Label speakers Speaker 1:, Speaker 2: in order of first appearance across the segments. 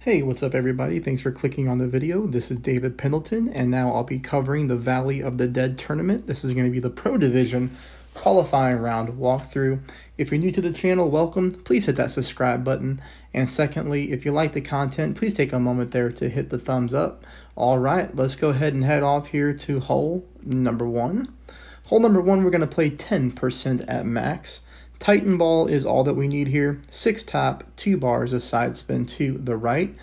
Speaker 1: Hey, what's up everybody? Thanks for clicking on the video. This is David Pendleton, and now I'll be covering the Valley of the Dead tournament. This is going to be the Pro Division qualifying round walkthrough. If you're new to the channel, welcome. Please hit that subscribe button. And secondly, if you like the content, please take a moment there to hit the thumbs up. All right, let's go ahead and head off here to hole number 1. Hole number 1, we're going to play 10% at max. Titan ball is all that we need here. 6 top, 2 bars of side spin to the right.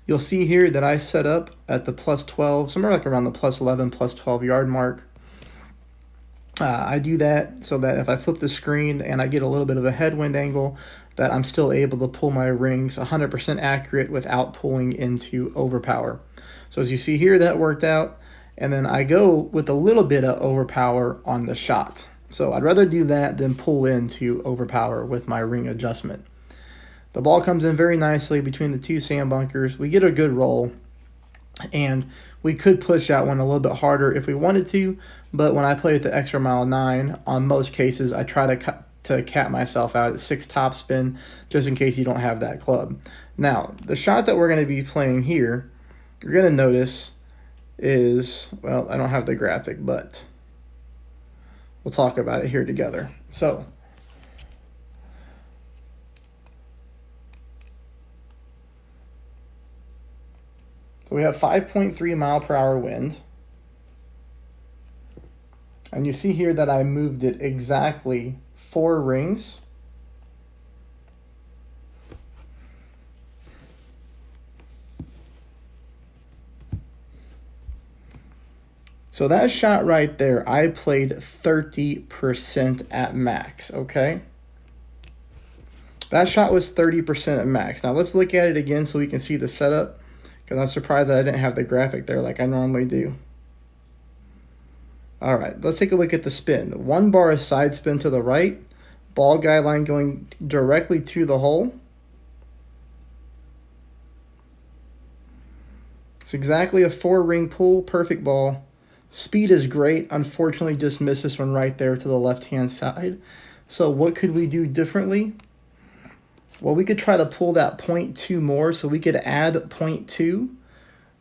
Speaker 1: You'll see here that I set up at the plus 12, somewhere like around the plus 11, plus 12 yard mark. I do that so that if I flip the screen and I get a little bit of a headwind angle, that I'm still able to pull my rings 100% accurate without pulling into overpower. So as you see here, that worked out. And then I go with a little bit of overpower on the shot. So I'd rather do that than pull into overpower with my ring adjustment. The ball comes in very nicely between the 2 sand bunkers. We get a good roll, and we could push that one a little bit harder if we wanted to, but when I play at the extra mile 9, on most cases, I try to cap myself out at 6 top spin, just in case you don't have that club. Now, the shot that we're going to be playing here, you're going to notice is, well, I don't have the graphic, but we'll talk about it here together. So we have 5.3 mile per hour wind. And you see here that I moved it exactly 4 rings. So that shot right there, I played 30% at max, okay? That shot was 30% at max. Now let's look at it again so we can see the setup, because I'm surprised that I didn't have the graphic there like I normally do. All right, let's take a look at the spin. 1 bar of side spin to the right, ball guideline going directly to the hole. It's exactly a 4-ring pull, perfect ball. Speed is great, unfortunately just missed this one right there to the left-hand side. So what could we do differently? Well, we could try to pull that 0.2 more, so we could add 0.2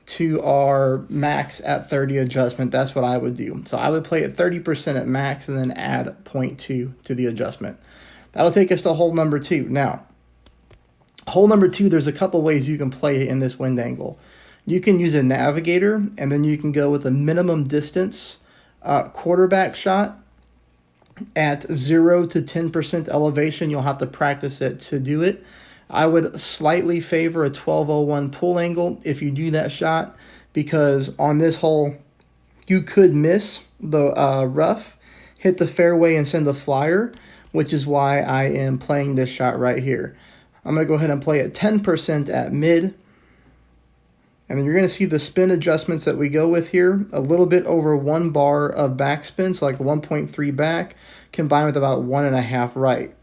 Speaker 1: to our max at 30 adjustment. That's what I would do. So I would play at 30% at max and then add 0.2 to the adjustment. That'll take us to hole number 2. Now, hole number 2, there's a couple ways you can play it in this wind angle. You can use a navigator, and then you can go with a minimum distance quarterback shot at 0 to 10% elevation. You'll have to practice it to do it. I would slightly favor a 1201 pull angle if you do that shot, because on this hole, you could miss the rough, hit the fairway, and send a flyer, which is why I am playing this shot right here. I'm going to go ahead and play at 10% at mid. And then you're going to see the spin adjustments that we go with here. A little bit over 1 bar of backspin, so like 1.3 back, combined with about 1.5 right.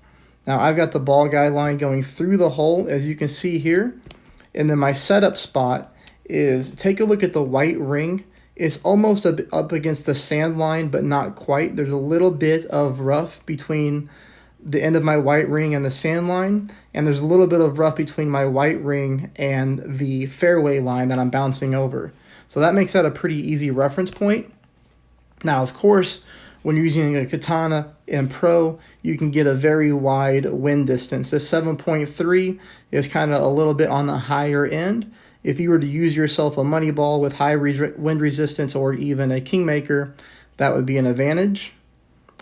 Speaker 1: Now I've got the ball guideline going through the hole, as you can see here. And then my setup spot is, take a look at the white ring. It's almost up against the sand line, but not quite. There's a little bit of rough between the end of my white ring and the sand line, and there's a little bit of rough between my white ring and the fairway line that I'm bouncing over. So that makes that a pretty easy reference point. Now, of course, when you're using a katana in pro, you can get a very wide wind distance. This 7.3 is kind of a little bit on the higher end. If you were to use yourself a money ball with high wind resistance or even a kingmaker, that would be an advantage.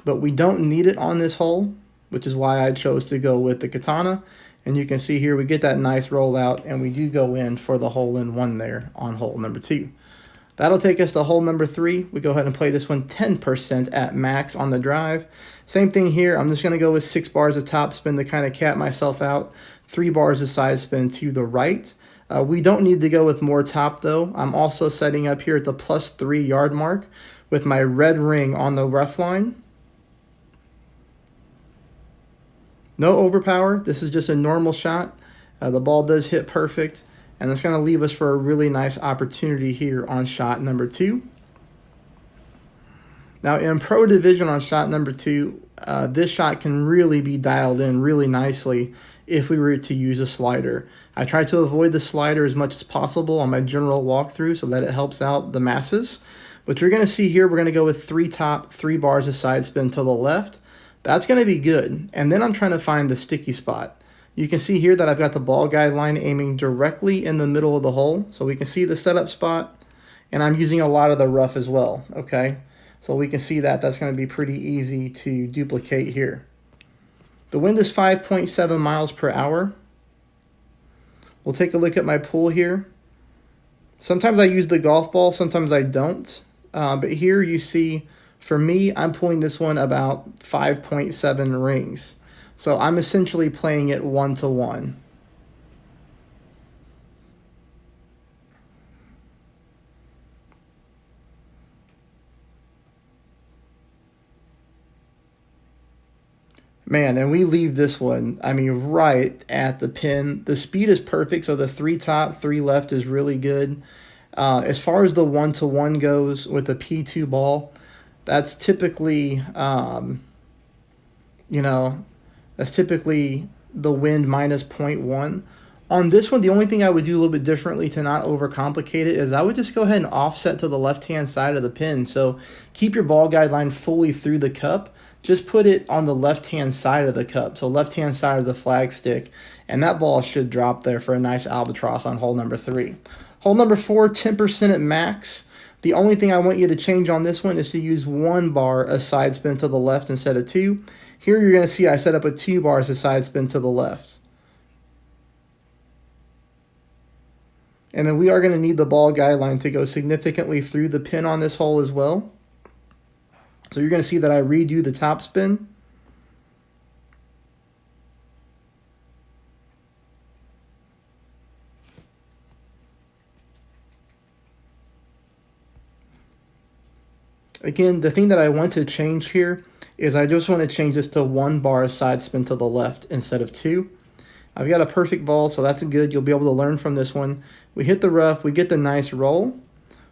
Speaker 1: But we don't need it on this hole, which is why I chose to go with the katana. And you can see here we get that nice rollout, and we do go in for the hole-in-one there on hole number 2. That'll take us to hole number 3. We go ahead and play this one 10% at max on the drive. Same thing here. I'm just going to go with 6 bars of top spin to kind of cap myself out. 3 bars of side spin to the right. We don't need to go with more top, though. I'm also setting up here at the plus 3 yard mark with my red ring on the rough line. No overpower. This is just a normal shot. The ball does hit perfect, and it's going to leave us for a really nice opportunity here on shot number 2. Now in Pro Division on shot number 2, this shot can really be dialed in really nicely if we were to use a slider. I try to avoid the slider as much as possible on my general walkthrough so that it helps out the masses. But you're going to see here, we're going to go with 3 top, 3 bars of side spin to the left. That's going to be good. And then I'm trying to find the sticky spot. You can see here that I've got the ball guide line aiming directly in the middle of the hole. So we can see the setup spot. And I'm using a lot of the rough as well, okay? So we can see that that's going to be pretty easy to duplicate here. The wind is 5.7 miles per hour. We'll take a look at my pool here. Sometimes I use the golf ball, sometimes I don't. But here you see, for me, I'm pulling this one about 5.7 rings. So I'm essentially playing it 1-to-1. Man, and we leave this one, I mean, right at the pin. The speed is perfect, so the 3 top, 3 left is really good. As far as the 1-to-1 goes with the P2 ball, that's typically, that's typically the wind minus 0.1. On this one, the only thing I would do a little bit differently to not overcomplicate it is I would just go ahead and offset to the left-hand side of the pin. So keep your ball guide line fully through the cup. Just put it on the left-hand side of the cup, so left-hand side of the flag stick, and that ball should drop there for a nice albatross on hole number 3. Hole number 4, 10% at max. The only thing I want you to change on this one is to use 1 bar a side spin to the left instead of 2. Here you're going to see I set up with 2 bars a side spin to the left. And then we are going to need the ball guide line to go significantly through the pin on this hole as well. So you're going to see that I redo the top spin. Again, the thing that I want to change here is I just want to change this to 1 bar side spin to the left instead of 2. I've got a perfect ball, so that's good. You'll be able to learn from this one. We hit the rough, we get the nice roll.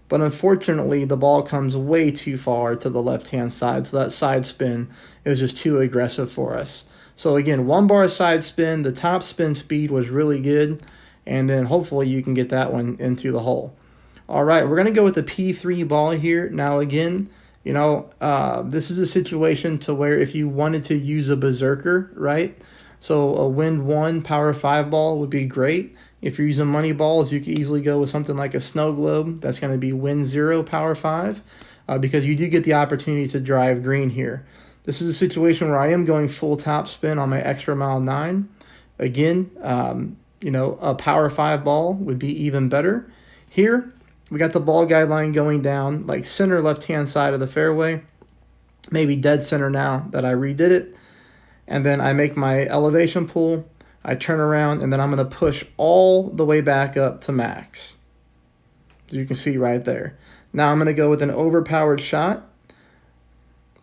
Speaker 1: But unfortunately, the ball comes way too far to the left-hand side, so that side spin is just too aggressive for us. So again, 1 bar side spin, the top spin speed was really good, and then hopefully you can get that one into the hole. All right, we're going to go with the P3 ball here. Now again, this is a situation to where if you wanted to use a berserker, right? So a wind 1 power 5 ball would be great. If you're using money balls, you could easily go with something like a snow globe. That's going to be wind 0 power 5 because you do get the opportunity to drive green here. This is a situation where I am going full top spin on my extra mile 9. Again, a power 5 ball would be even better. Here, we got the ball guide line going down like center left-hand side of the fairway, maybe dead center now that I redid it. And then I make my elevation pull. I turn around, and then I'm going to push all the way back up to max. As you can see right there. Now I'm going to go with an overpowered shot.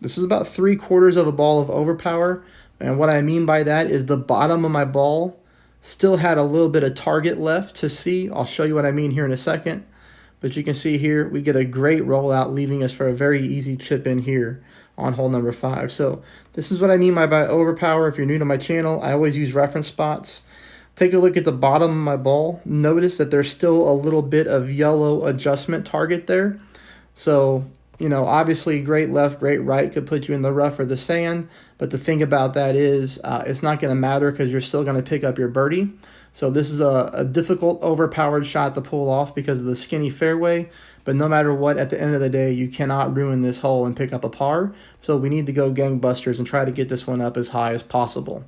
Speaker 1: This is about 3/4 of a ball of overpower. And what I mean by that is the bottom of my ball still had a little bit of target left to see. I'll show you what I mean here in a second. But you can see here, we get a great rollout, leaving us for a very easy chip in here on hole number 5. So this is what I mean by overpower. If you're new to my channel, I always use reference spots. Take a look at the bottom of my ball. Notice that there's still a little bit of yellow adjustment target there. So, obviously great left, great right could put you in the rough or the sand. But the thing about that is it's not going to matter because you're still going to pick up your birdie. So this is a difficult overpowered shot to pull off because of the skinny fairway. But no matter what, at the end of the day, you cannot ruin this hole and pick up a par. So we need to go gangbusters and try to get this one up as high as possible.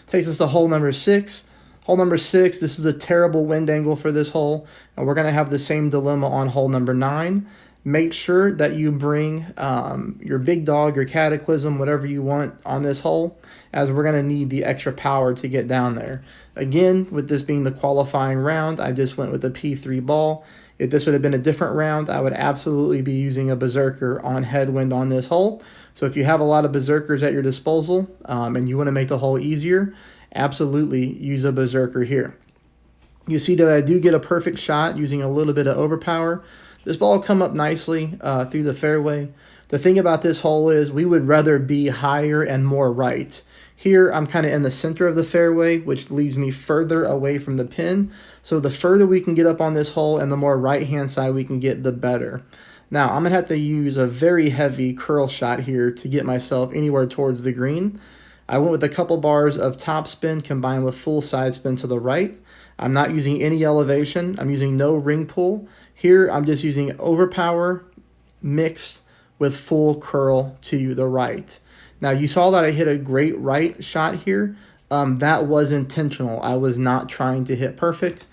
Speaker 1: Takes us to hole number 6. Hole number 6, this is a terrible wind angle for this hole. And we're going to have the same dilemma on hole number 9. Make sure that you bring your big dog, your cataclysm, whatever you want on this hole, as we're going to need the extra power to get down there. Again, with this being the qualifying round, I just went with the P3 ball. If this would have been a different round, I would absolutely be using a berserker on headwind on this hole. So if you have a lot of berserkers at your disposal and you want to make the hole easier, absolutely use a berserker here. You see that I do get a perfect shot using a little bit of overpower. This ball will come up nicely through the fairway. The thing about this hole is we would rather be higher and more right. Here, I'm kind of in the center of the fairway, which leaves me further away from the pin. So the further we can get up on this hole and the more right-hand side we can get, the better. Now, I'm going to have to use a very heavy curl shot here to get myself anywhere towards the green. I went with a couple bars of topspin combined with full side spin to the right. I'm not using any elevation. I'm using no ring pull. Here, I'm just using overpower mixed with full curl to the right. Now, you saw that I hit a great right shot here. That was intentional. I was not trying to hit perfect.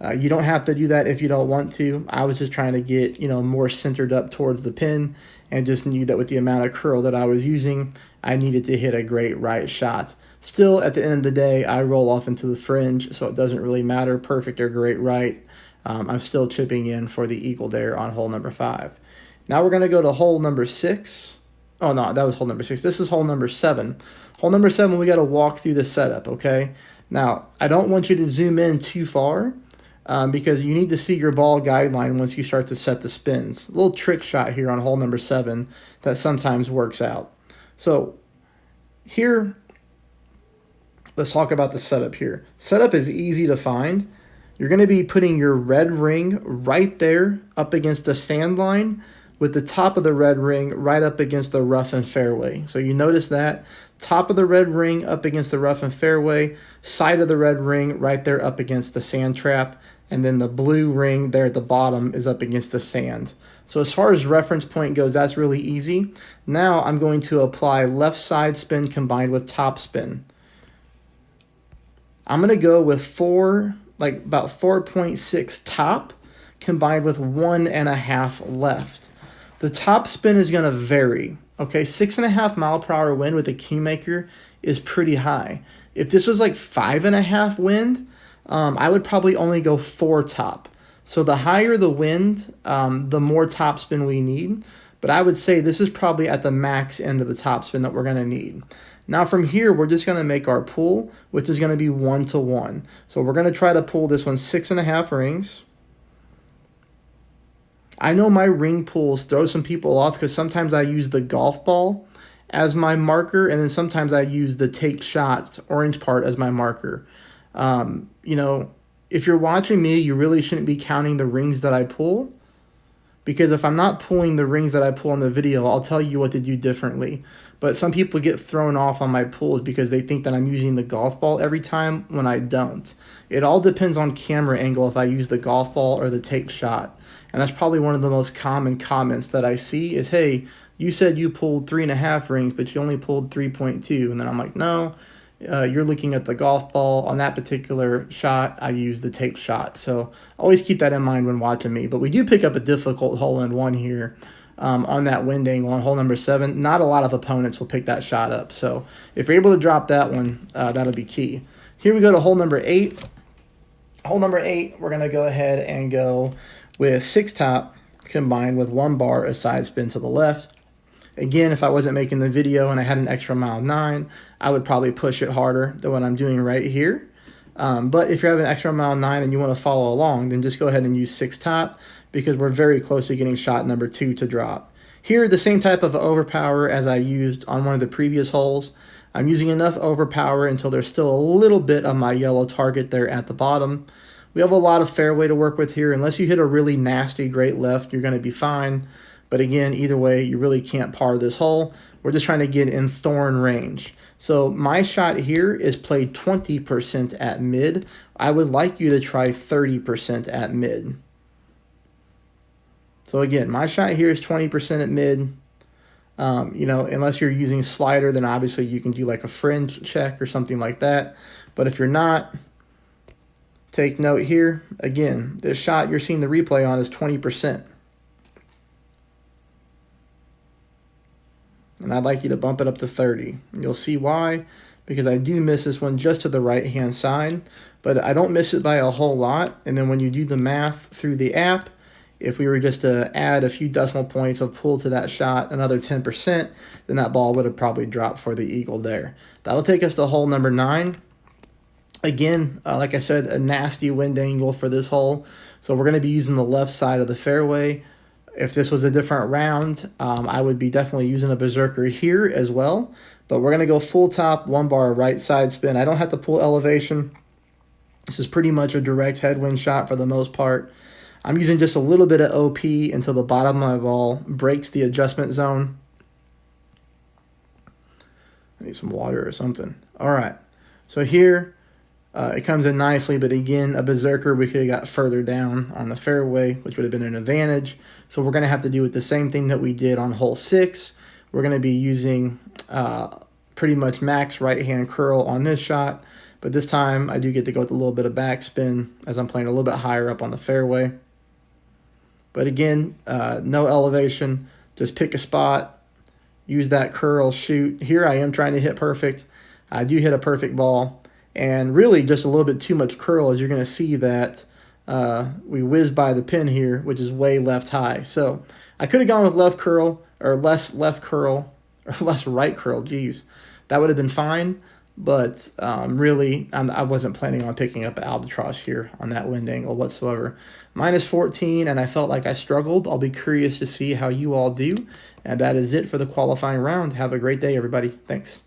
Speaker 1: You don't have to do that if you don't want to. I was just trying to get, more centered up towards the pin, and just knew that with the amount of curl that I was using, I needed to hit a great right shot. Still, at the end of the day, I roll off into the fringe, so it doesn't really matter, perfect or great right. I'm still chipping in for the eagle there on hole number 5. Now we're going to go to hole number 6. Oh, no, that was hole number 6. This is hole number 7. Hole number 7, we got to walk through the setup, okay? Now, I don't want you to zoom in too far because you need to see your ball guideline once you start to set the spins. A little trick shot here on hole number 7 that sometimes works out. So here, let's talk about the setup here. Setup is easy to find. You're going to be putting your red ring right there up against the sand line, with the top of the red ring right up against the rough and fairway. So you notice that top of the red ring up against the rough and fairway, side of the red ring right there up against the sand trap, and then the blue ring there at the bottom is up against the sand. So as far as reference point goes, that's really easy. Now I'm going to apply left side spin combined with top spin. I'm going to go with about 4.6 top combined with 1.5 left. The top spin is going to vary. Okay, 6.5 mile per hour wind with a Kingmaker is pretty high. If this was like 5.5 wind, I would probably only go 4 top. So the higher the wind, the more top spin we need. But I would say this is probably at the max end of the top spin that we're going to need. Now from here, we're just going to make our pull, which is going to be 1-to-1. So we're going to try to pull this one 6.5 rings. I know my ring pulls throw some people off because sometimes I use the golf ball as my marker, and then sometimes I use the take shot orange part as my marker. If you're watching me, you really shouldn't be counting the rings that I pull, because if I'm not pulling the rings that I pull in the video, I'll tell you what to do differently. But some people get thrown off on my pulls because they think that I'm using the golf ball every time when I don't. It all depends on camera angle if I use the golf ball or the take shot. And that's probably one of the most common comments that I see is, hey, you said you pulled 3.5 rings, but you only pulled 3.2. And then I'm like, no, you're looking at the golf ball. On that particular shot, I use the take shot. So always keep that in mind when watching me. But we do pick up a difficult hole-in-one here on that wind angle on hole number 7. Not a lot of opponents will pick that shot up. So if you're able to drop that one, that'll be key. Here we go to hole number 8. Hole number 8, we're going to go ahead and go with 6 top combined with 1 bar of side spin to the left. Again, if I wasn't making the video and I had an extra mile 9, I would probably push it harder than what I'm doing right here. But if you have an extra mile 9 and you want to follow along, then just go ahead and use 6 top, because we're very close to getting shot number 2 to drop. Here, the same type of overpower as I used on one of the previous holes. I'm using enough overpower until there's still a little bit of my yellow target there at the bottom. We have a lot of fairway to work with here. Unless you hit a really nasty great left, you're going to be fine. But again, either way, you really can't par this hole. We're just trying to get in thorn range. So my shot here is played 20% at mid. I would like you to try 30% at mid. So again, my shot here is 20% at mid. Unless you're using slider, then obviously you can do like a fringe check or something like that. But if you're not, take note here. Again, this shot you're seeing the replay on is 20%. And I'd like you to bump it up to 30. And you'll see why, because I do miss this one just to the right-hand side, but I don't miss it by a whole lot. And then when you do the math through the app, if we were just to add a few decimal points of pull to that shot, another 10%, then that ball would have probably dropped for the eagle there. That'll take us to hole number 9. Again, like I said, a nasty wind angle for this hole. So we're going to be using the left side of the fairway. If this was a different round, I would be definitely using a berserker here as well. But we're going to go full top, 1 bar right side spin. I don't have to pull elevation. This is pretty much a direct headwind shot for the most part. I'm using just a little bit of OP until the bottom of my ball breaks the adjustment zone. I need some water or something. All right. So here, it comes in nicely, but again, a berserker, we could have got further down on the fairway, which would have been an advantage. So we're going to have to do with the same thing that we did on hole 6. We're going to be using pretty much max right-hand curl on this shot, but this time I do get to go with a little bit of backspin as I'm playing a little bit higher up on the fairway. But again, no elevation, just pick a spot, use that curl, shoot. Here I am trying to hit perfect. I do hit a perfect ball, and really just a little bit too much curl, as you're going to see that we whiz by the pin here, which is way left high. So I could have gone with left curl, or less left curl, or less right curl, geez. That would have been fine, but really, I wasn't planning on picking up an albatross here on that wind angle whatsoever. -14, and I felt like I struggled. I'll be curious to see how you all do, and that is it for the qualifying round. Have a great day, everybody. Thanks.